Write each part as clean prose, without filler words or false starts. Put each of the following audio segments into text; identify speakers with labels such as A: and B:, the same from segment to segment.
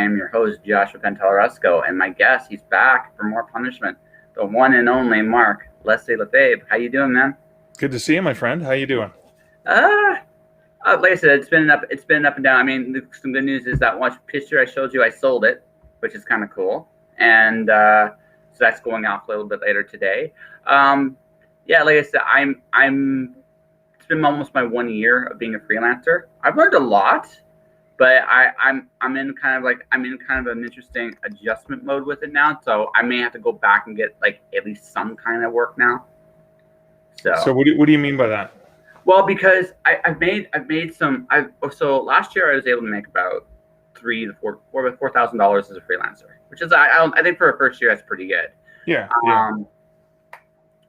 A: am your host, Joshua Pantalleresco, and my guest, he's back for more punishment. The one and only Mark, Leslie Lefebvre. How you doing, man?
B: Good to see you, my friend. How you doing?
A: Like I said, it's been up and down. I mean, some good news is that one picture I showed you, I sold it, which is kind of cool, and so that's going off a little bit later today. Yeah, like I said, I'm. It's been almost my 1 year of being a freelancer. I've learned a lot, but I'm in kind of an interesting adjustment mode with it now. So I may have to go back and get like at least some kind of work now.
B: So what do you mean by that?
A: Well, because I've made some. So last year I was able to make about $4,000 as a freelancer, which is I think for a first year that's pretty good.
B: Yeah.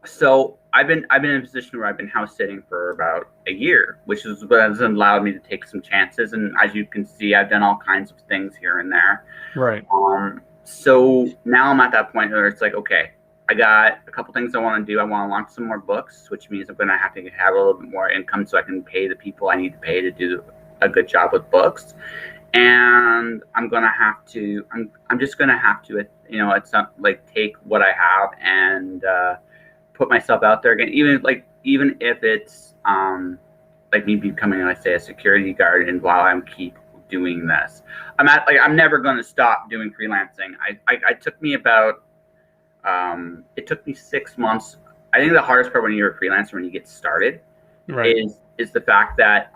A: So I've been in a position where I've been house sitting for about a year, which is what has allowed me to take some chances. And as you can see, I've done all kinds of things here and there.
B: Right.
A: So now I'm at that point where it's like, okay, I got a couple things I want to do. I want to launch some more books, which means I'm going to have a little bit more income so I can pay the people I need to pay to do a good job with books. And I'm just going to have to, it's not like take what I have and put myself out there again, even if it's like me becoming, let's say, a security guard, and while I'm keep doing this, I'm never going to stop doing freelancing. It took me 6 months. I think the hardest part when you're a freelancer, when you get started,
B: right,
A: is the fact that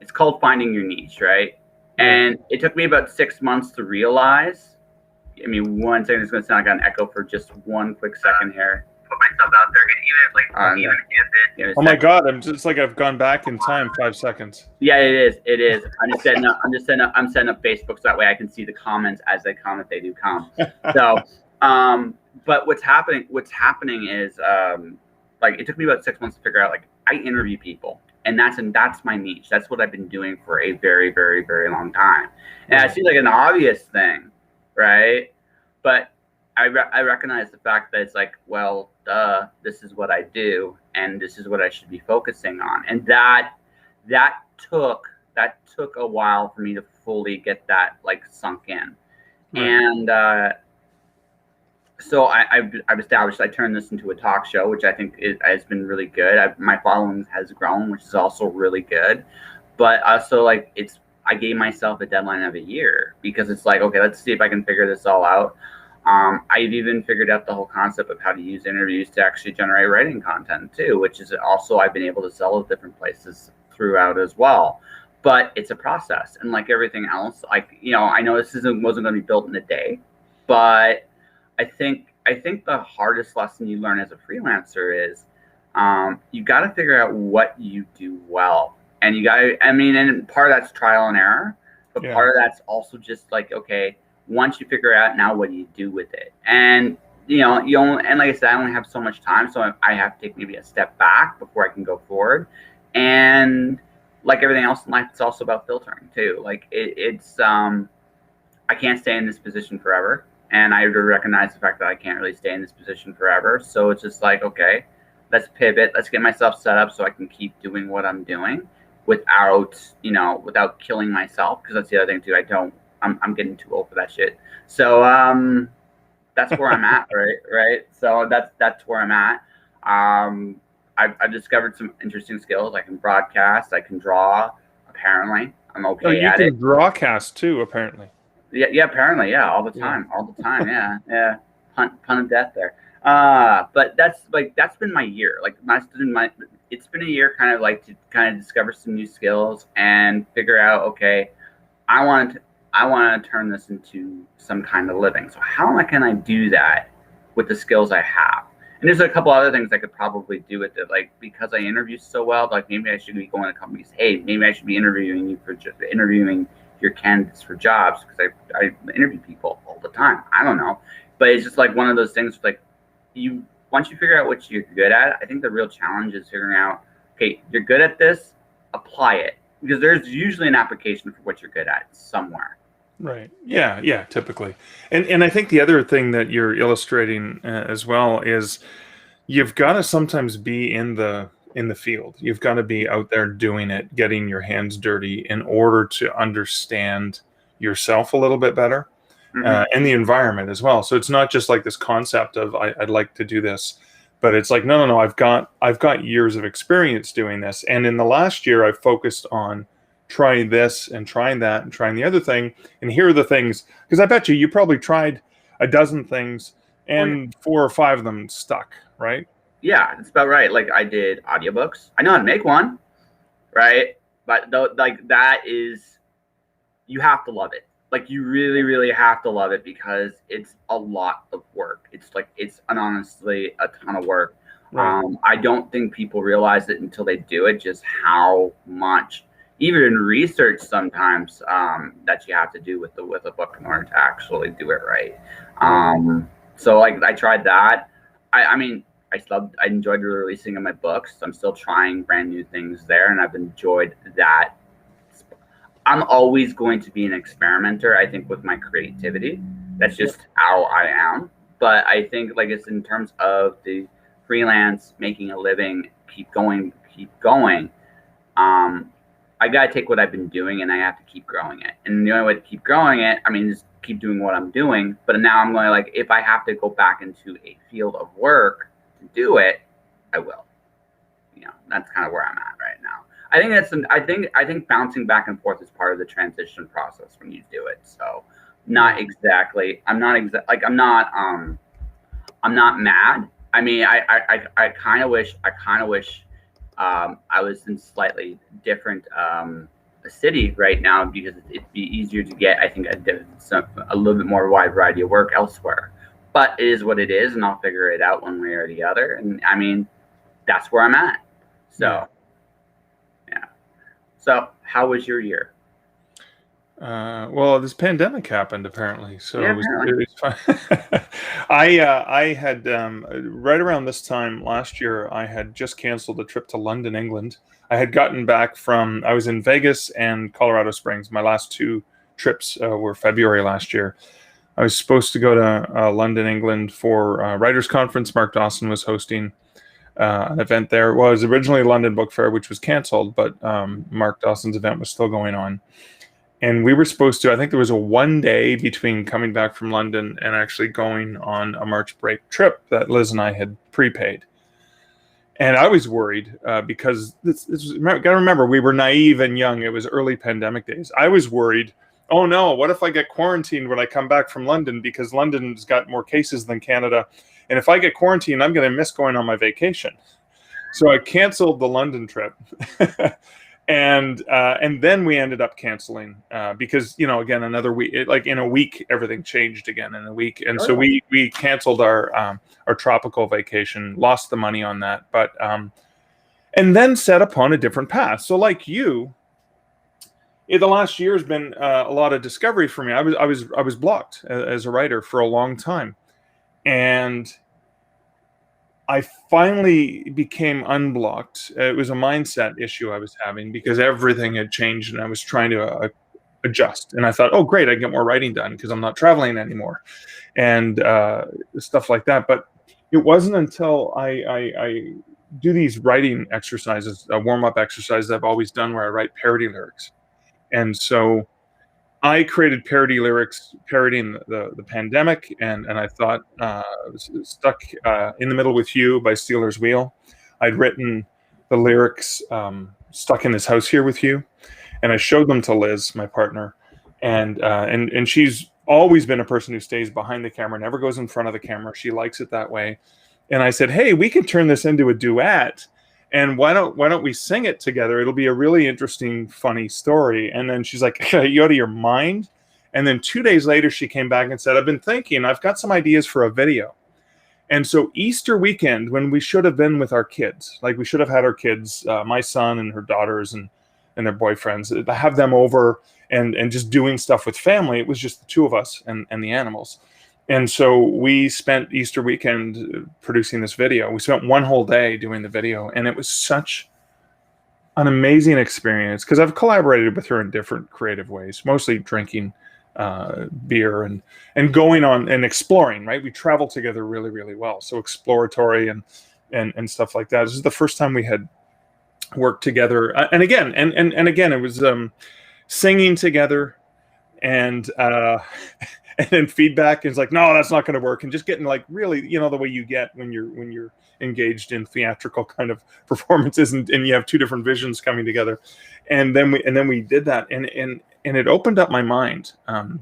A: it's called finding your niche, right? And it took me about 6 months to realize. I mean, 1 second, it's going to sound like an echo for just 1 quick second here. Put myself out there, even if it.
B: Oh my God! I've gone back in time 5 seconds.
A: Yeah, it is. It is. I'm setting up Facebook so that way I can see the comments as they come if they do come. So, but what's happening is like it took me about 6 months to figure out. Like I interview people, and that's my niche. That's what I've been doing for a very, very, very long time. And it seems like an obvious thing, right? But I recognize the fact that it's like, well, this is what I do, and this is what I should be focusing on, and that took a while for me to fully get that like sunk in, right. And so I've established. I turned this into a talk show, which I think has been really good. My following has grown, which is also really good, but also like I gave myself a deadline of a year because it's like, okay, let's see if I can figure this all out. I've even figured out the whole concept of how to use interviews to actually generate writing content too, which is also I've been able to sell at different places throughout as well. But it's a process, and like everything else, like I know this wasn't going to be built in a day, but I think the hardest lesson you learn as a freelancer is you got to figure out what you do well. And and part of that's trial and error, but part of that's also just like, okay, once you figure out, now what do you do with it? And, and like I said, I only have so much time, so I have to take maybe a step back before I can go forward. And like everything else in life, it's also about filtering too. Like I can't stay in this position forever. And I recognize the fact that I can't really stay in this position forever. So it's just like, okay, let's pivot. Let's get myself set up so I can keep doing what I'm doing without killing myself. Because that's the other thing too. I'm getting too old for that shit. So that's where I'm at, right? So that's where I'm at. I've discovered some interesting skills. I can broadcast. I can draw. Apparently, I'm okay at it.
B: You can drawcast too, apparently.
A: Yeah, apparently, yeah, all the time, yeah. Pun of death there. But that's been my year. Like it's been a year kind of like to kind of discover some new skills and figure out, okay, I want to turn this into some kind of living. So how can I do that with the skills I have? And there's a couple other things I could probably do with it, like because I interview so well, like maybe I should be going to companies. Hey, maybe I should be interviewing your candidates for jobs, because I interview people all the time. I don't know, but it's just like one of those things. Like once you figure out what you're good at, I think the real challenge is figuring out, okay, you're good at this, apply it, because there's usually an application for what you're good at somewhere.
B: Right. Yeah. Typically, and I think the other thing that you're illustrating as well is you've got to sometimes be in the field. You've got to be out there doing it, getting your hands dirty in order to understand yourself a little bit better, and the environment as well. So it's not just like this concept of I'd like to do this, but it's like no, I've got years of experience doing this, and in the last year I've focused on trying this and trying that and trying the other thing. And here are the things, because I bet you probably tried a dozen things and 4 or 5 of them stuck, right?
A: Yeah, it's about right. Like I did audiobooks. I know how to make one, right? But like that is, you have to love it. Like you really, really have to love it because it's a lot of work. It's honestly a ton of work. Right. I don't think people realize it until they do it, just how much, even in research sometimes, that you have to do with a book in order to actually do it right. So like I tried that. I mean, I enjoyed releasing of my books. I'm still trying brand new things there, and I've enjoyed that. I'm always going to be an experimenter, I think, with my creativity. That's just how I am. But I think like it's in terms of the freelance, making a living, keep going. I got to take what I've been doing and I have to keep growing it. And the only way to keep growing it, I mean, just keep doing what I'm doing. But now I'm going like, if I have to go back into a field of work to do it, I will. You know, that's kind of where I'm at right now. I think bouncing back and forth is part of the transition process when you do it. So I'm not mad. I mean, I kind of wish I was in slightly different city right now because it'd be easier to get, I think, a little bit more wide variety of work elsewhere. But it is what it is, and I'll figure it out one way or the other. And I mean, that's where I'm at. So, yeah. So, how was your year?
B: Well, this pandemic happened apparently, so it was fun. I had right around this time last year, I had just canceled a trip to London, England. I had gotten back I was in Vegas and Colorado Springs. My last 2 trips were February last year. I was supposed to go to London, England for a writers' conference. Mark Dawson was hosting an event there. Well, it was originally London Book Fair, which was canceled, but Mark Dawson's event was still going on. And we were supposed to, I think there was a 1 day between coming back from London and actually going on a March break trip that Liz and I had prepaid. And I was worried because got to remember, we were naive and young. It was early pandemic days. I was worried, oh no, what if I get quarantined when I come back from London, because London's got more cases than Canada. And if I get quarantined, I'm going to miss going on my vacation. So I canceled the London trip. And then we ended up canceling because, you know, again, another week, like in a week, everything changed again in a week. And so we canceled our tropical vacation, lost the money on that, but and then set upon a different path. So like you, the last year has been a lot of discovery for me. I was blocked as a writer for a long time, and I finally became unblocked. It was a mindset issue I was having because everything had changed and I was trying to adjust. And I thought, oh, great, I get more writing done because I'm not traveling anymore and stuff like that. But it wasn't until I do these writing exercises, warm-up exercises I've always done where I write parody lyrics. And so I created parody lyrics parodying the pandemic, and I thought Stuck in the Middle with You by Steeler's Wheel. I'd written the lyrics Stuck in This House Here with You, and I showed them to Liz, my partner, and she's always been a person who stays behind the camera, never goes in front of the camera. She likes it that way. And I said, hey, we can turn this into a duet. And why don't we sing it together? It'll be a really interesting, funny story. And then she's like, are you out of your mind? And then 2 days later, she came back and said, I've been thinking, I've got some ideas for a video. And so Easter weekend, when we should have been with our kids, like we should have had our kids, my son and her daughters and their boyfriends, have them over and just doing stuff with family. It was just the 2 of us and the animals. And so we spent Easter weekend producing this video. We spent 1 whole day doing the video, and it was such an amazing experience because I've collaborated with her in different creative ways, mostly drinking beer and going on and exploring, right? We travel together really, really well. So exploratory and stuff like that. This is the first time we had worked together. And again, it was singing together. and and then feedback is like, no, that's not going to work, and just getting like really, the way you get when you're engaged in theatrical kind of performances, and you have two different visions coming together, and then we did that, and it opened up my mind.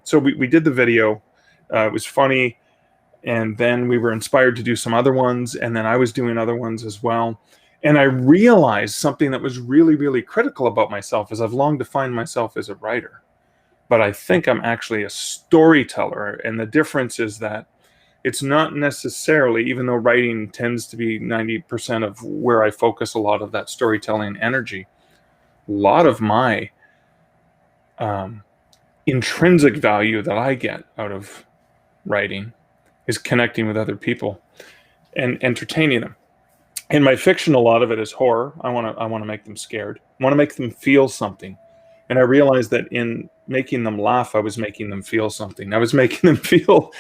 B: So we did the video. It was funny, and then we were inspired to do some other ones, and then I was doing other ones as well. And I realized something that was really, really critical about myself, is I've long defined myself as a writer, but I think I'm actually a storyteller. And the difference is that it's not necessarily, even though writing tends to be 90% of where I focus a lot of that storytelling energy, a lot of my intrinsic value that I get out of writing is connecting with other people and entertaining them. In my fiction, a lot of it is horror. I want to make them scared. I want to make them feel something. And I realized that in making them laugh, I was making them feel something. I was making them feel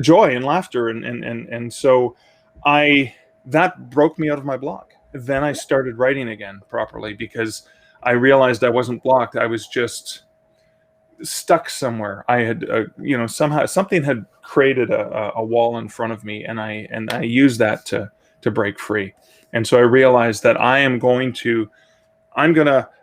B: joy and laughter. And so that broke me out of my block. Then I started writing again properly, because I realized I wasn't blocked. I was just stuck somewhere. I had, somehow something had created a wall in front of me, and I used that to break free. And so I realized that I'm going to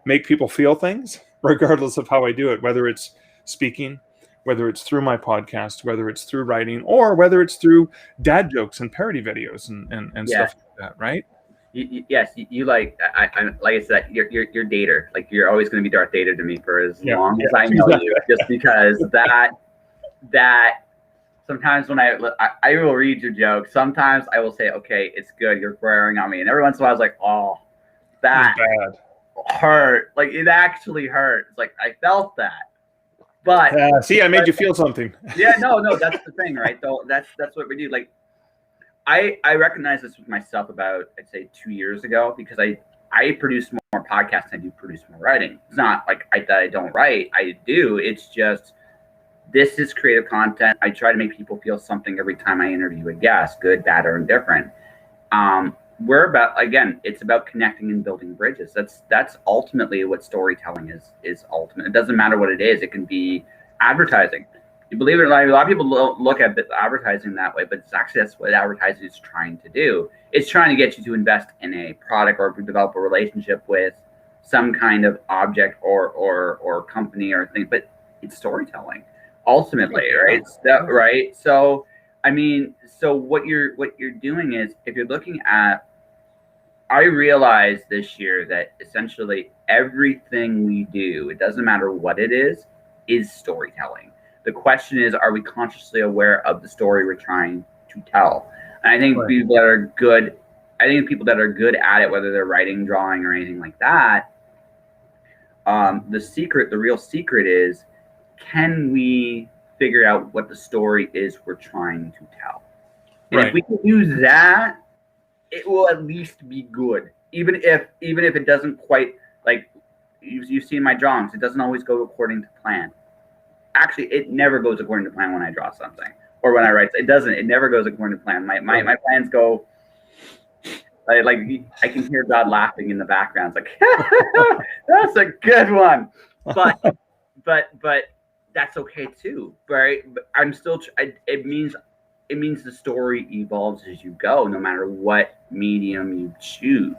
B: make people feel things regardless of how I do it, whether it's speaking, whether it's through my podcast, whether it's through writing, or whether it's through dad jokes and parody videos and stuff like that, right?
A: Yes, you like I said, you're Dater. Like, you're always going to be Darth Vader to me for as long as I know you, just because that sometimes when I will read your joke, sometimes I will say, okay, it's good, you're wearing on me, and every once in a while I was like, oh, that bad. Hurt. Like, it actually hurt. It's like, I felt that. But
B: see, I made you feel something.
A: Yeah, no, that's the thing, right? So that's what we do. Like, I recognize this with myself about, I'd say, 2 years ago, because I produce more podcasts than I do produce more writing. It's not like that I don't write. I do. It's just, this is creative content. I try to make people feel something every time I interview a guest, good, bad, or indifferent. We're about, again, it's about connecting and building bridges. That's ultimately what storytelling is ultimate. It doesn't matter what it is. It can be advertising. You believe it or not, a lot of people look at advertising that way, but it's actually, that's what advertising is trying to do. It's trying to get you to invest in a product or develop a relationship with some kind of object or company or thing, but it's storytelling ultimately, right? Right. So, I mean, so what you're doing is, if you're looking at, I realized this year that essentially everything we do, it doesn't matter what it is storytelling. The question is, are we consciously aware of the story we're trying to tell? And I think people that are good, at it, whether they're writing, drawing, or anything like that, the real secret is, can we figure out what the story is we're trying to tell? And if we can do that, it will at least be good. Even if it doesn't quite, like, you've seen my drawings, it doesn't always go according to plan. Actually, it never goes according to plan when I draw something or when I write. It never goes according to plan. My plans go, like I can hear God laughing in the background. It's like, that's a good one. But that's okay too, right? But I'm still, it means the story evolves as you go, no matter what medium you choose.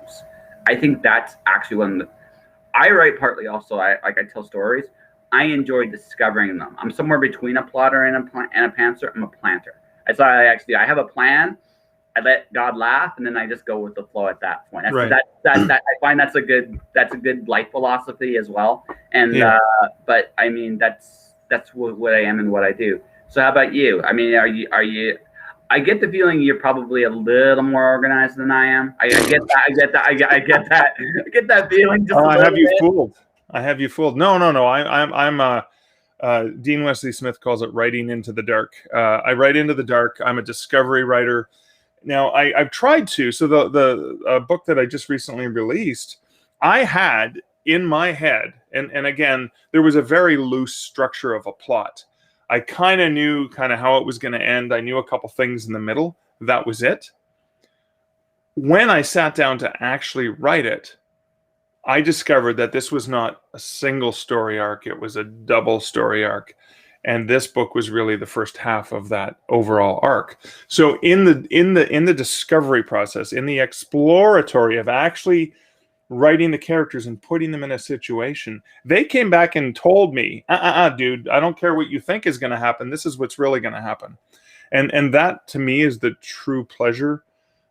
A: I think that's actually when I write partly also, I tell stories. I enjoy discovering them. I'm somewhere between a plotter and a pantser. I'm a planter. I have a plan. I let God laugh, and then I just go with the flow at that point. I find that's a good life philosophy as well. And but I mean, that's what I am and what I do. So how about you? I mean, are you? I get the feeling you're probably a little more organized than I am. I get that feeling. Just
B: I have you fooled. No. I'm Dean Wesley Smith calls it writing into the dark. I write into the dark. I'm a discovery writer. Now I've tried to. So the book that I just recently released, I had in my head, and again, there was a very loose structure of a plot. I kind of knew how it was going to end. I knew a couple things in the middle. That was it. When I sat down to actually write it, I discovered that this was not a single story arc, it was a double story arc. And this book was really the first half of that overall arc. So in the discovery process, in the exploratory of actually writing the characters and putting them in a situation, they came back and told me, dude, I don't care what you think is going to happen. This is what's really going to happen. And that to me is the true pleasure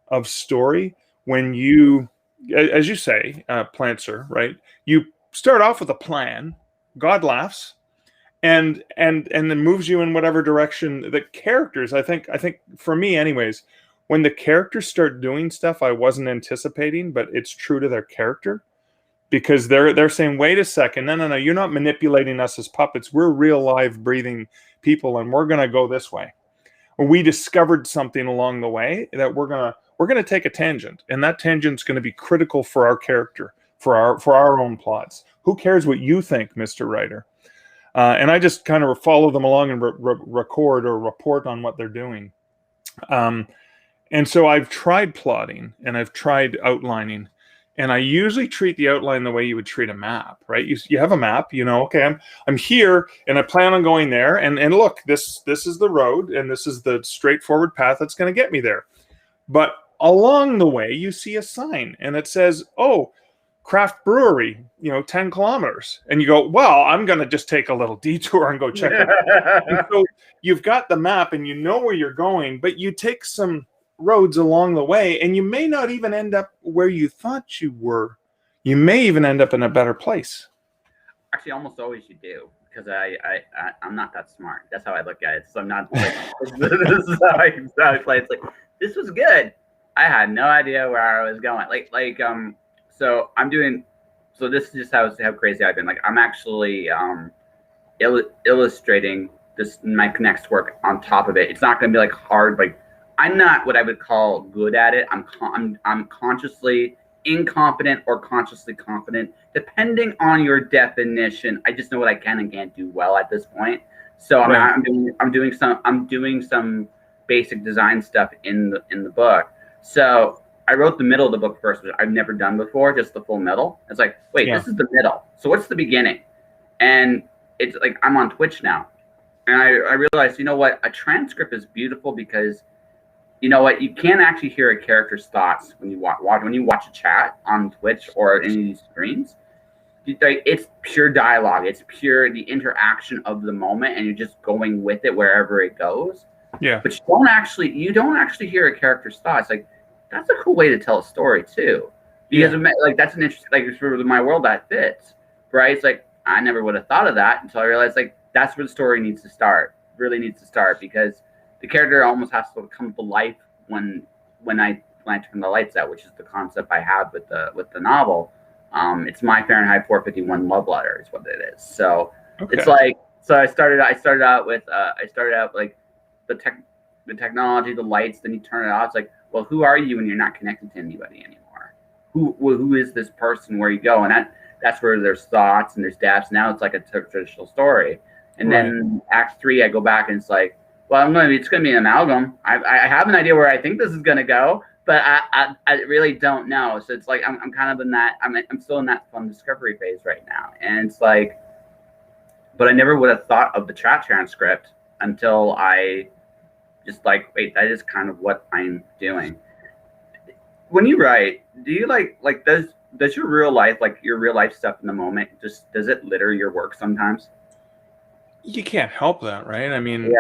B: of story. When you, as you say, Plancer, right? You start off with a plan, God laughs, and then moves you in whatever direction. The characters, I think for me anyways, when the characters start doing stuff I wasn't anticipating, but it's true to their character, because they're saying, wait a second, no, you're not manipulating us as puppets. We're real live breathing people, and we're gonna go this way. Or we discovered something along the way that we're gonna take a tangent, and that tangent's gonna be critical for our character, for our own plots. Who cares what you think, Mr. Writer? And I just kind of follow them along and record or report on what they're doing. And so I've tried plotting and I've tried outlining, and I usually treat the outline the way you would treat a map, right? You have a map, okay, I'm here and I plan on going there, and look, this is the road, and this is the straightforward path that's going to get me there. But along the way, you see a sign and it says, oh, craft brewery, 10 kilometers. And you go, well, I'm going to just take a little detour and go check it out. And so you've got the map and you know where you're going, but you take some roads along the way, and you may not even end up where you thought you were. You may even end up in a better place.
A: Actually, almost always you do, because I'm not that smart. That's how I look at it. So I'm not like, this is how I play. It's like, this was good. I had no idea where I was going. So I'm doing, so this is just how crazy I've been. Like, I'm actually illustrating my next work on top of it. It's not going to be like hard. Like, I'm not what I would call good at it. I'm consciously incompetent or consciously confident, depending on your definition. I just know what I can and can't do well at this point. So right. I'm doing some basic design stuff in the book. So I wrote the middle of the book first, which I've never done before, just the full middle. It's like, wait, This is the middle. So what's the beginning? And it's like, I'm on Twitch now. And I realized, you know what? A transcript is beautiful because, you know what? You can't actually hear a character's thoughts when you watch a chat on Twitch or any of these streams. It's pure dialogue. It's pure the interaction of the moment, and you're just going with it wherever it goes.
B: Yeah.
A: But you don't actually hear a character's thoughts. Like, that's a cool way to tell a story too, because that's an interesting, like, for my world that fits, right? It's like, I never would have thought of that until I realized, like, that's where the story needs to start. Really needs to start, because the character almost has to come to life when I turn the lights out, which is the concept I have with the novel. It's my Fahrenheit 451 love letter is what it is. So It's like, so I started out with like the technology, the lights, then you turn it off. It's like, well, who are you when you're not connected to anybody anymore? Who is this person? Where you go? And that's where there's thoughts and there's depths. Now it's like a traditional story. And then Act 3, I go back and it's like, well, it's going to be an amalgam. I have an idea where I think this is going to go, but I really don't know. So it's like, I'm kind of in that, I'm still in that fun discovery phase right now. And it's like, but I never would have thought of the chat transcript until I just like, wait, that is kind of what I'm doing. When you write, do you like does your real life, like your real life stuff in the moment, does it litter your work sometimes?
B: You can't help that, right? I mean,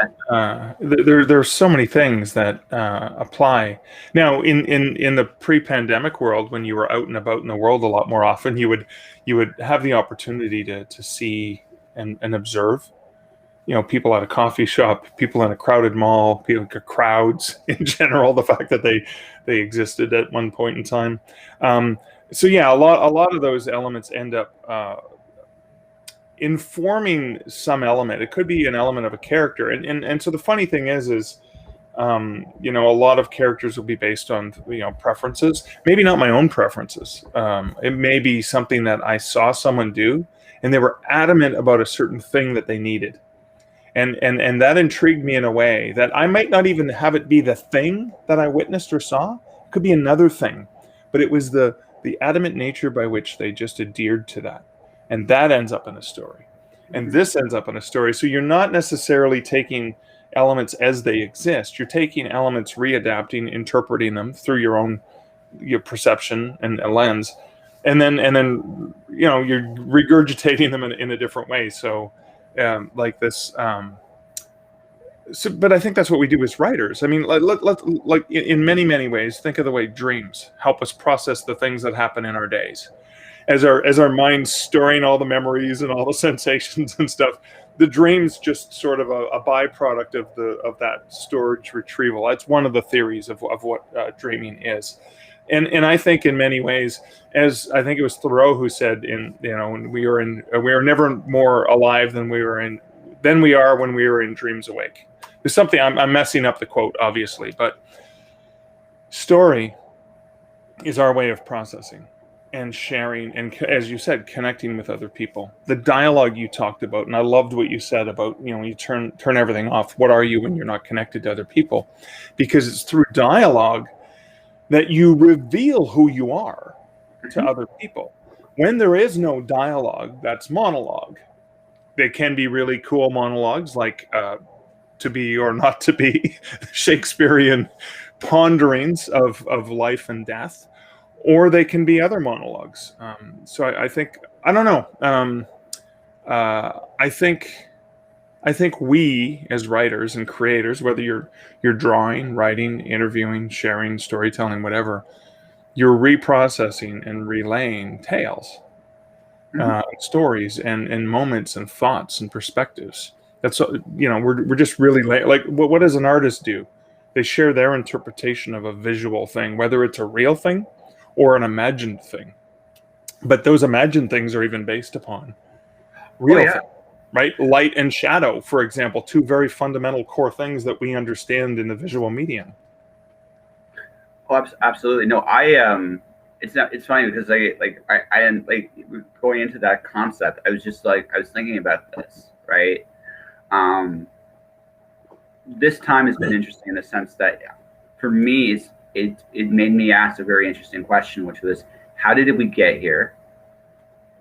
B: there's so many things that apply. Now, in the pre-pandemic world, when you were out and about in the world a lot more often, you would have the opportunity to see and observe, people at a coffee shop, people in a crowded mall, crowds in general. The fact that they existed at one point in time. So yeah, a lot of those elements end up informing some element. It could be an element of a character, and so the funny thing is a lot of characters will be based on preferences. Maybe not my own preferences. It may be something that I saw someone do, and they were adamant about a certain thing that they needed, and that intrigued me in a way that I might not even have it be the thing that I witnessed or saw. It could be another thing, but it was the the adamant nature by which they just adhered to that. And that ends up in a story. And this ends up in a story. So you're not necessarily taking elements as they exist. You're taking elements, readapting, interpreting them through your perception and a lens. And then you're regurgitating them in a different way. So like this, but I think that's what we do as writers. I mean, like in many, many ways, think of the way dreams help us process the things that happen in our days. As our minds storing all the memories and all the sensations and stuff, the dream's just sort of a byproduct of that storage retrieval. That's one of the theories of what dreaming is. And I think in many ways, as I think it was Thoreau who said, when we are never more alive than we are when we are in dreams awake. There's something, I'm messing up the quote, obviously, but story is our way of processing and sharing, and as you said, connecting with other people. The dialogue you talked about, and I loved what you said about, you turn everything off. What are you when you're not connected to other people? Because it's through dialogue that you reveal who you are to other people. When there is no dialogue, that's monologue. They can be really cool monologues, like to be or not to be, Shakespearean ponderings of life and death, or they can be other monologues. So I think, I don't know. I think we as writers and creators, whether you're drawing, writing, interviewing, sharing, storytelling, whatever, you're reprocessing and relaying tales, stories and moments and thoughts and perspectives. That's, we're just really like, what does an artist do? They share their interpretation of a visual thing, whether it's a real thing or an imagined thing. But those imagined things are even based upon real things. Right? Light and shadow, for example, two very fundamental core things that we understand in the visual medium.
A: Oh, absolutely. No, it's funny because I going into that concept, I was thinking about this, right? This time has been interesting in the sense that for me, it made me ask a very interesting question, which was, how did we get here?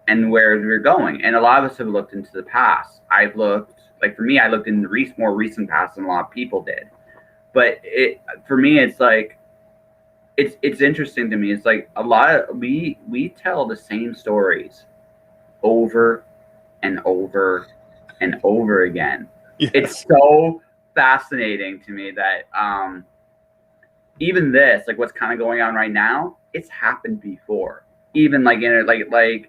A: And where we're going. And a lot of us have looked into the past. I looked in the more recent past than a lot of people did. But for me, it's like, it's interesting to me. It's like a lot of, we tell the same stories over and over and over again. Yes. It's so fascinating to me that even this, like what's kind of going on right now, it's happened before. Even like in like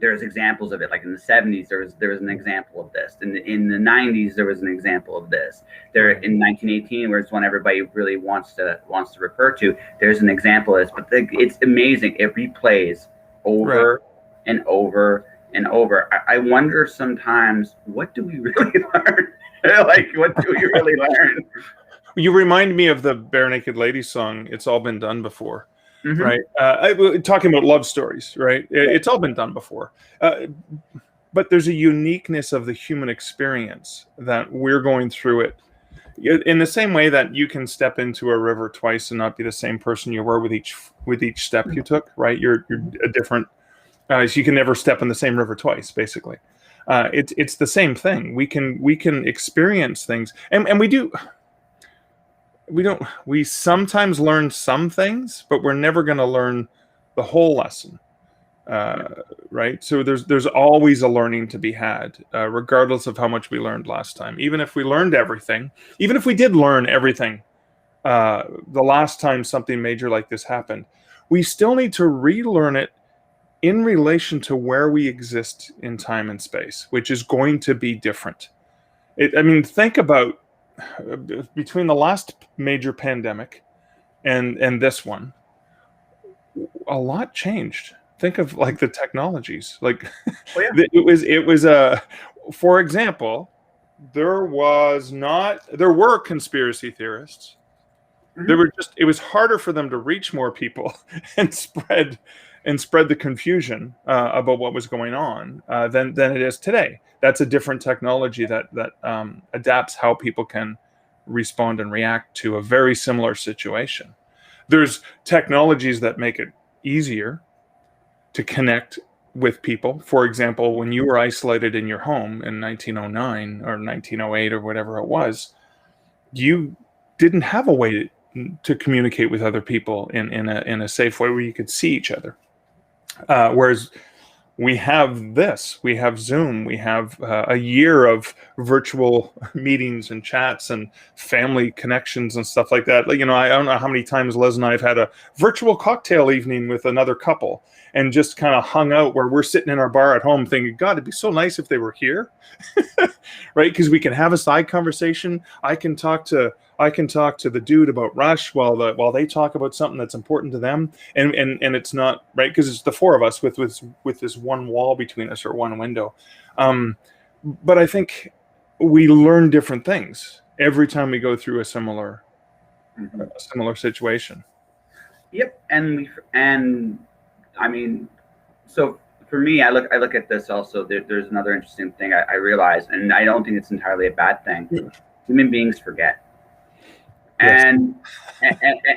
A: there's examples of it, like in the 70s, there was an example of this. In the 90s, there was an example of this. There in 1918, where it's one everybody really wants to refer to, there's an example of this. But it's amazing. It replays over and over and over. I wonder sometimes, what do we really learn? Like, what do we really learn?
B: You remind me of the Bare Naked Ladies song, "It's All Been Done Before." Mm-hmm. Right, talking about love stories, right? It's all been done before, but there's a uniqueness of the human experience that we're going through it in the same way that you can step into a river twice and not be the same person you were with each step you took. Right, you're a different. So you can never step in the same river twice. Basically, it's the same thing. We can experience things, and we do. We sometimes learn some things, but we're never going to learn the whole lesson, right? So there's always a learning to be had, regardless of how much we learned last time. Even if we learned everything, even if we did learn everything the last time something major like this happened, we still need to relearn it in relation to where we exist in time and space, which is going to be different. Think about between the last major pandemic and this one, a lot changed. Think of like the technologies. Like, it was for example, there were conspiracy theorists. Mm-hmm. It was harder for them to reach more people and spread the confusion about what was going on than it is today. That's a different technology that adapts how people can respond and react to a very similar situation. There's technologies that make it easier to connect with people. For example, when you were isolated in your home in 1909 or 1908 or whatever it was, you didn't have a way to communicate with other people in a safe way where you could see each other. Whereas we have this, we have Zoom, we have a year of virtual meetings and chats and family connections and stuff like that. Like, I don't know how many times Les and I have had a virtual cocktail evening with another couple and just kind of hung out where we're sitting in our bar at home thinking, God, it'd be so nice if they were here, right? Because we can have a side conversation. I can talk to the dude about Rush while they talk about something that's important to them, and it's not right because it's the four of us with this one wall between us or one window. But I think we learn different things every time we go through a similar situation.
A: Yep, and I mean, so for me, I look at this also. There's another interesting thing I realized, and I don't think it's entirely a bad thing. Human beings forget.
B: Yes.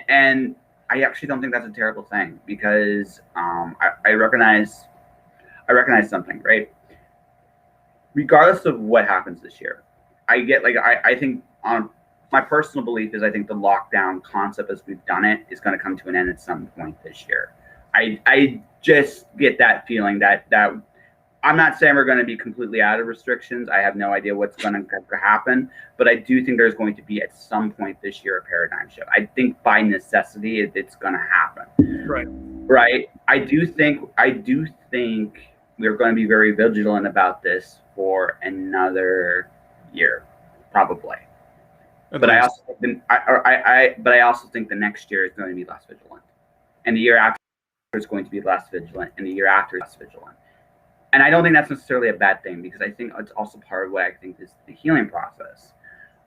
A: And I actually don't think that's a terrible thing because I recognize something, right? Regardless of what happens this year, I think my personal belief is I think the lockdown concept as we've done it is going to come to an end at some point this year. I just get that feeling that I'm not saying we're going to be completely out of restrictions. I have no idea what's going to happen, but I do think there's going to be at some point this year a paradigm shift. I think by necessity it's going to happen. Right. I do think we're going to be very vigilant about this for another year, probably. But I also think the next year is going to be less vigilant, and the year after is going to be less vigilant, and the year after is less vigilant. And I don't think that's necessarily a bad thing because I think it's also part of what I think is the healing process.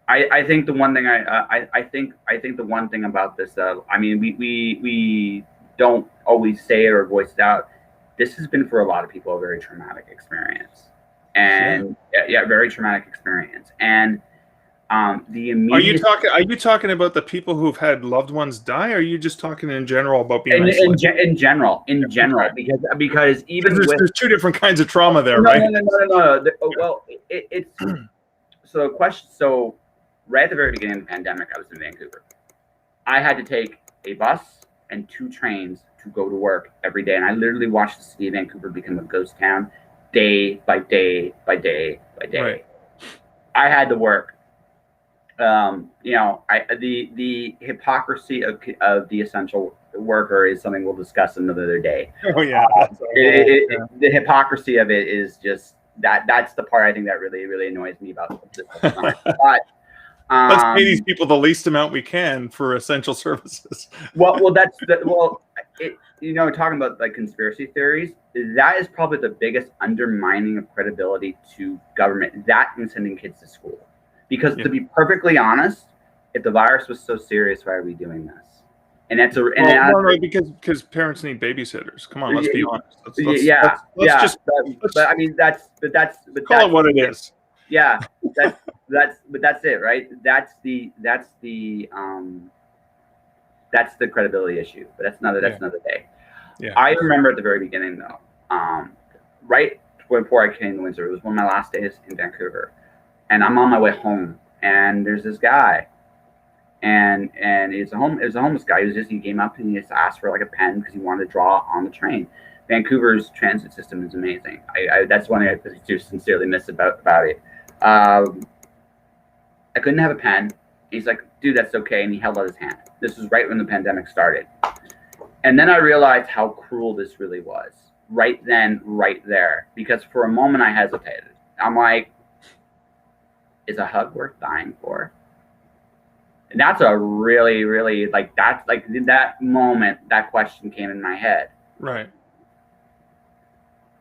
A: I think the one thing I think the one thing about this, I mean, we don't always say it or voice it out. This has been for a lot of people a very traumatic experience, and very traumatic experience. And the immediate.
B: Are you talking about the people who've had loved ones die? Or are you just talking in general about being isolated?
A: In general, because even
B: there's two different kinds of trauma there,
A: no,
B: right?
A: No. Well, it's so question. So right at the very beginning of the pandemic, I was in Vancouver. I had to take a bus and 2 trains to go to work every day, and I literally watched the city of Vancouver become a ghost town day by day by day by day.
B: Right.
A: I had to work. The hypocrisy of the essential worker is something we'll discuss another day.
B: Oh yeah.
A: The hypocrisy of it is just that's the part I think that really annoys me about this. But
B: let's pay these people the least amount we can for essential services.
A: Talking about like conspiracy theories, that is probably the biggest undermining of credibility to government. That and sending kids to school. Because to be perfectly honest, if the virus was so serious, why are we doing this? And that's
B: because parents need babysitters. Come on, let's be honest.
A: Call
B: it what it is.
A: Yeah, that's it, right? That's the credibility issue. But that's another day.
B: Yeah.
A: I remember at the very beginning though, right before I came to Windsor, it was one of my last days in Vancouver. And I'm on my way home, and there's this guy, and it was a homeless guy. He came up and he just asked for like a pen because he wanted to draw on the train. Vancouver's transit system is amazing. That's one thing I do sincerely miss about it. I couldn't have a pen. He's like, dude, that's okay, and he held out his hand. This was right when the pandemic started, and then I realized how cruel this really was. Right then, right there, because for a moment I hesitated. I'm like, is a hug worth dying for? And that's a really that moment, that question came in my head.
B: Right.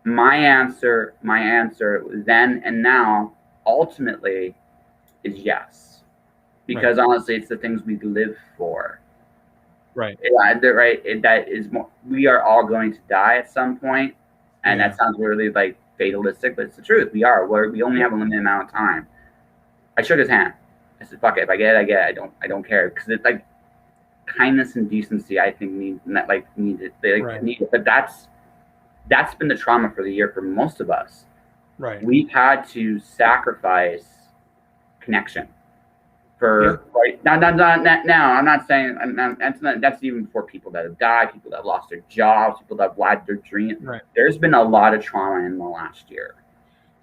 A: My answer then and now ultimately is yes. Because honestly, it's the things we live for.
B: Right.
A: That is more, we are all going to die at some point. And that sounds really like fatalistic, but it's the truth. We only have a limited amount of time. I shook his hand. I said, "Fuck it. If I get it, I get it. I don't care." Because kindness and decency, I think need
B: Right.
A: need it. But that's been the trauma for the year for most of us.
B: Right.
A: We've had to sacrifice connection for right now. I'm not saying that's even for people that have died, people that have lost their jobs, people that have lied their dreams.
B: Right.
A: There's been a lot of trauma in the last year.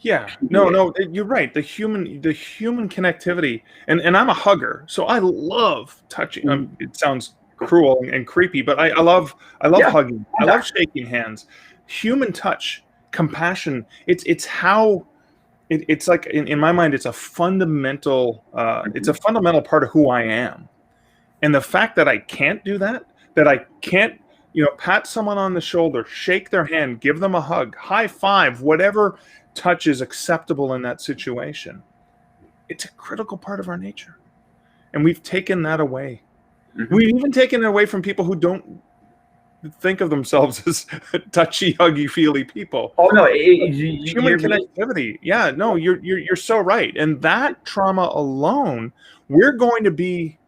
B: Yeah, no, you're right. The human connectivity, and I'm a hugger, so I love touching. It sounds cruel and creepy, but I love hugging. I love shaking hands. Human touch, compassion. It's how it's like in my mind. It's a fundamental. It's a fundamental part of who I am, and the fact that I can't do that, that I can't, pat someone on the shoulder, shake their hand, give them a hug, high five, whatever touch is acceptable in that situation. It's a critical part of our nature, and we've taken that away. We've even taken it away from people who don't think of themselves as touchy, huggy, feely people.
A: Oh no,
B: human connectivity. Yeah, no, you're so right. And that trauma alone, we're going to be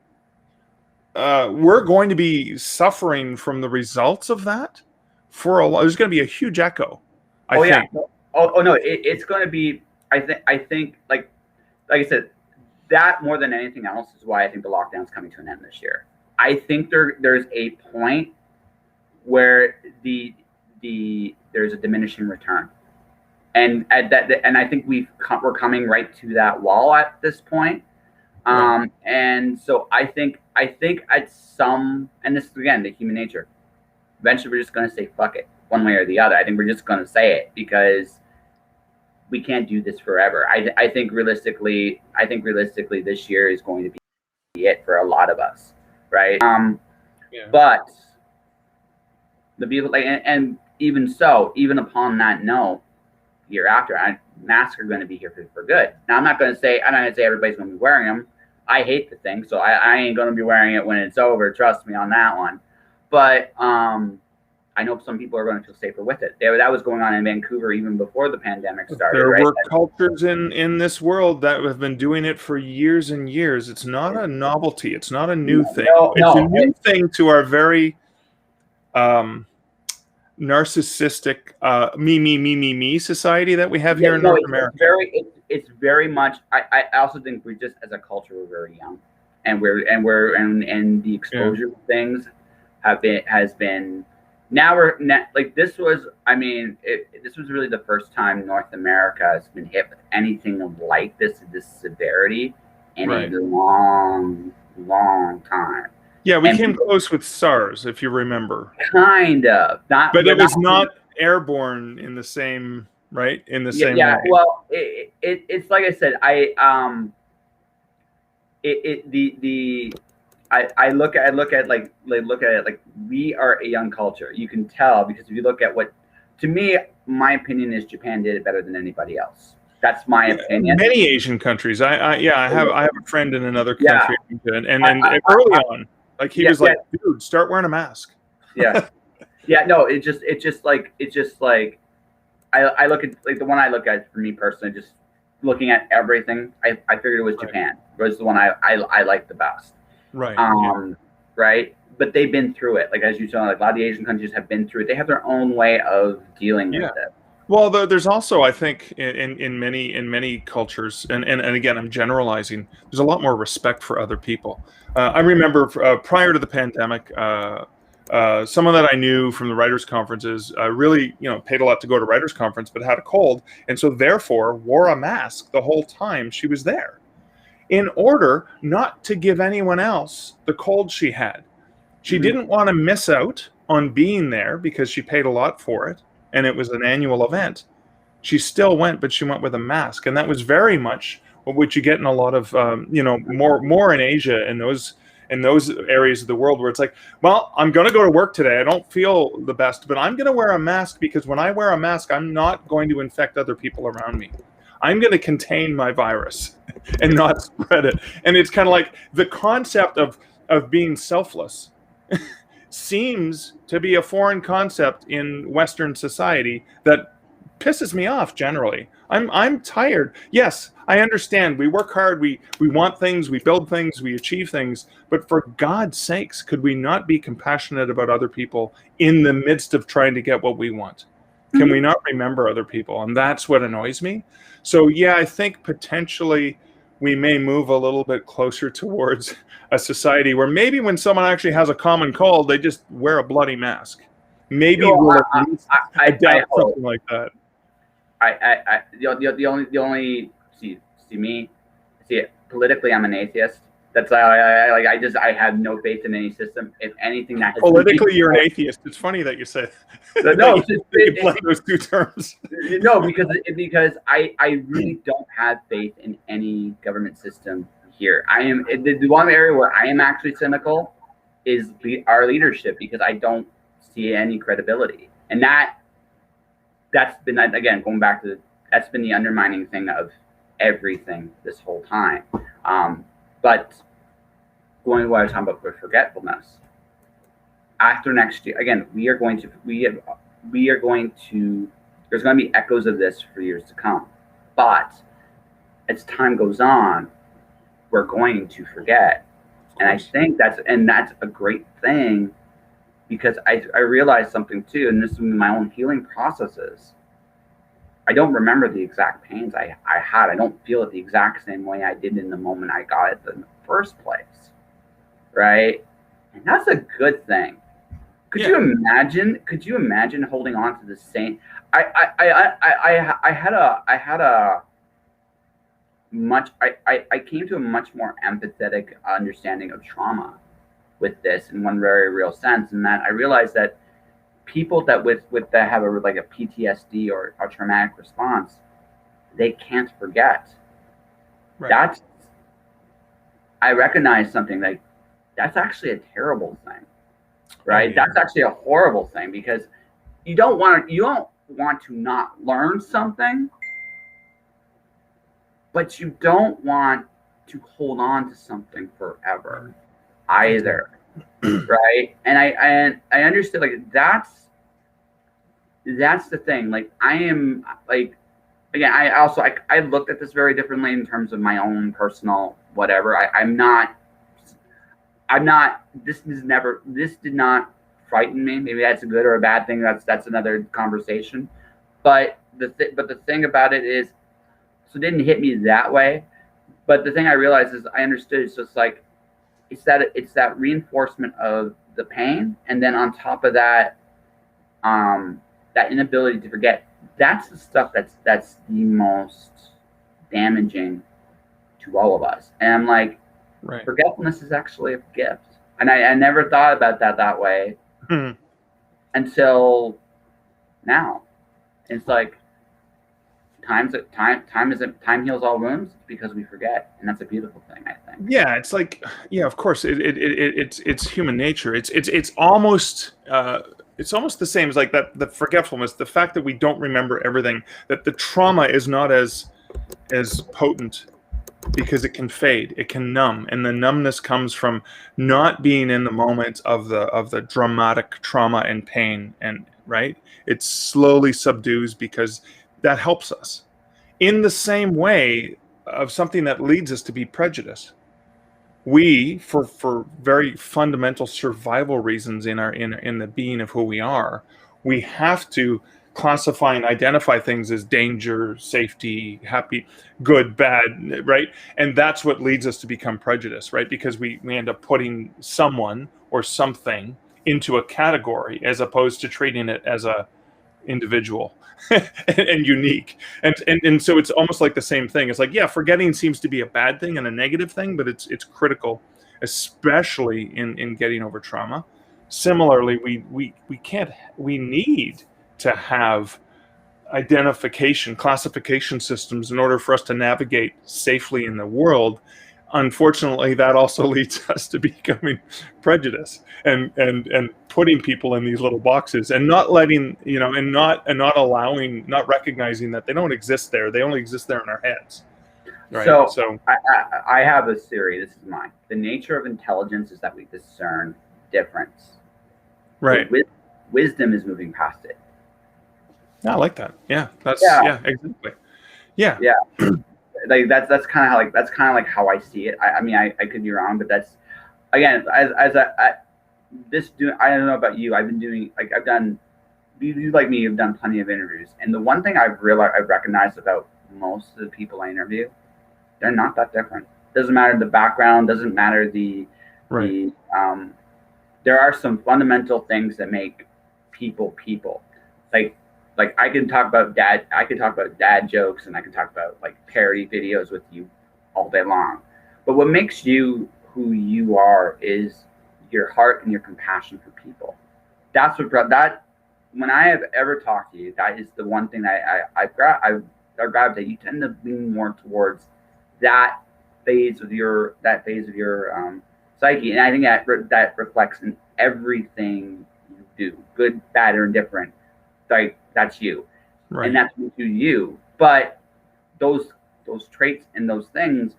B: suffering from the results of that for a lot. There's going to be a huge echo. I think.
A: Yeah. Oh no, it's going to be. I think like I said, that more than anything else is why I think the lockdown's coming to an end this year. I think there's a point where there's a diminishing return, and I think we're coming right to that wall at this point. And so I think at some, and this is again the human nature. Eventually, we're just going to say fuck it, one way or the other. I think we're just going to say it because we can't do this forever. I think realistically, this year is going to be it for a lot of us, right? But the people and even so, even upon that note, year after, masks are going to be here for good. Now, I'm not going to say everybody's going to be wearing them. I hate the thing, so I ain't going to be wearing it when it's over. Trust me on that one. But I know some people are going to feel safer with it. That was going on in Vancouver even before the pandemic started.
B: There were cultures in this world that have been doing it for years and years. It's not a novelty. It's not a new thing. It's a new thing to our very narcissistic me society that we have here in North America.
A: It's very much. I also think we just as a culture we're very young, and the exposure to things has been. Now this was really the first time North America has been hit with anything like this severity in a long time.
B: Yeah, we came close with SARS, if you remember.
A: Kind of,
B: but it was not airborne in the same way.
A: Well, it's like I said, I look at it like we are a young culture. You can tell because if you look at to me, my opinion is Japan did it better than anybody else. That's my opinion.
B: Many Asian countries. I have a friend in another country, and early on, he was like, dude, start wearing a mask.
A: Yeah. No, it's just like I look at the one I look at for me personally, just looking at everything. I figured it was Japan. It was the one I liked the best.
B: Right.
A: Right. But they've been through it. Like as you saw, a lot of the Asian countries have been through it. They have their own way of dealing with it.
B: Well, there's also, I think, in many cultures, and again, I'm generalizing. There's a lot more respect for other people. I remember prior to the pandemic, someone that I knew from the writers' conferences really, paid a lot to go to writers' conference, but had a cold, and so therefore wore a mask the whole time she was there, in order not to give anyone else the cold she had. She didn't want to miss out on being there because she paid a lot for it, and it was an annual event. She still went, but she went with a mask, and that was very much what you get in a lot of, more in Asia and those areas of the world where it's like, well, I'm going to go to work today. I don't feel the best, but I'm going to wear a mask because when I wear a mask, I'm not going to infect other people around me. I'm going to contain my virus and not spread it. And it's kind of like the concept of being selfless seems to be a foreign concept in Western society that pisses me off generally. I'm tired. Yes, I understand. We work hard. We want things. We build things. We achieve things. But for God's sakes, could we not be compassionate about other people in the midst of trying to get what we want? Can we not remember other people? And that's what annoys me. So yeah, I think potentially we may move a little bit closer towards a society where maybe when someone actually has a common cold, they just wear a bloody mask. Maybe we'll at least adapt something like that.
A: The only see me politically, I'm an atheist. That's I have no faith in any system. If anything, that
B: politically, you're an atheist. It's funny that you say
A: no.
B: You blend those two terms.
A: No, because I really don't have faith in any government system here. I am the one area where I am actually cynical is our leadership, because I don't see any credibility, and that's been, again, going back to that's been the undermining thing of everything this whole time. But going to what I was talking about with forgetfulness, after next year, again, there's going to be echoes of this for years to come. But as time goes on, we're going to forget. And I think that's a great thing, because I realized something too, and this is my own healing processes. I don't remember the exact pains I had. I don't feel it the exact same way I did in the moment I got it in the first place, right? And that's a good thing. Could you imagine holding on to the same? I came to a much more empathetic understanding of trauma with this in one very real sense, and that I realized that people that have a PTSD or a traumatic response, they can't forget. Right. I recognize something like that's actually a terrible thing, right? Oh, yeah. That's actually a horrible thing, because you don't want to not learn something, but you don't want to hold on to something forever either. Right. And I understood, like, that's the thing. Like, I am, like, again, I looked at this very differently in terms of my own personal whatever. I'm not this did not frighten me. Maybe that's a good or a bad thing. That's another conversation. But the thing about it is, so it didn't hit me that way. But the thing I realized is I understood it's just like, it's that reinforcement of the pain, and then on top of that, that inability to forget. That's the stuff that's the most damaging to all of us. And I'm like, right. Forgetfulness is actually a gift, and I never thought about that way until now. It's like time heals all wounds, because we forget, and that's a beautiful thing, I think.
B: Yeah, it's like, yeah, of course, it's human nature. It's almost the same as like that, the forgetfulness, the fact that we don't remember everything, that the trauma is not as potent, because it can fade, it can numb, and the numbness comes from not being in the moment of the dramatic trauma and pain, and right, it slowly subdues, because that helps us. In the same way of something that leads us to be prejudiced, we, for very fundamental survival reasons in the being of who we are, we have to classify and identify things as danger, safety, happy, good, bad, right? And that's what leads us to become prejudiced, right? Because we end up putting someone or something into a category, as opposed to treating it as a individual and unique. And so it's almost like the same thing. It's like, yeah, forgetting seems to be a bad thing and a negative thing, but it's critical, especially in getting over trauma. Similarly, we need to have classification systems in order for us to navigate safely in the world. Unfortunately, that also leads us to becoming prejudiced and putting people in these little boxes, and not letting, and not allowing, not recognizing that they don't exist there. They only exist there in our heads. Right?
A: So I have a theory. This is mine. The nature of intelligence is that we discern difference.
B: Right.
A: Wisdom is moving past it.
B: I like that. Yeah,
A: Yeah,
B: exactly. Yeah,
A: yeah. Like that's kind of like how I see it. I mean, I could be wrong, but that's again I don't know about you. I've been doing like I've done. You like me, you've done plenty of interviews, and the one thing I've recognized about most of the people I interview, they're not that different. Doesn't matter the background, doesn't matter
B: right.
A: the there are some fundamental things that make people. Like I can talk about dad jokes, and I can talk about like parody videos with you all day long. But what makes you who you are is your heart and your compassion for people. That's what that when I have ever talked to you, that is the one thing that I've grabbed that you tend to lean more towards that phase of your psyche, and I think that reflects in everything you do, good, bad, or indifferent. Like that's you,
B: Right.
A: and that's what you. But those traits and those things,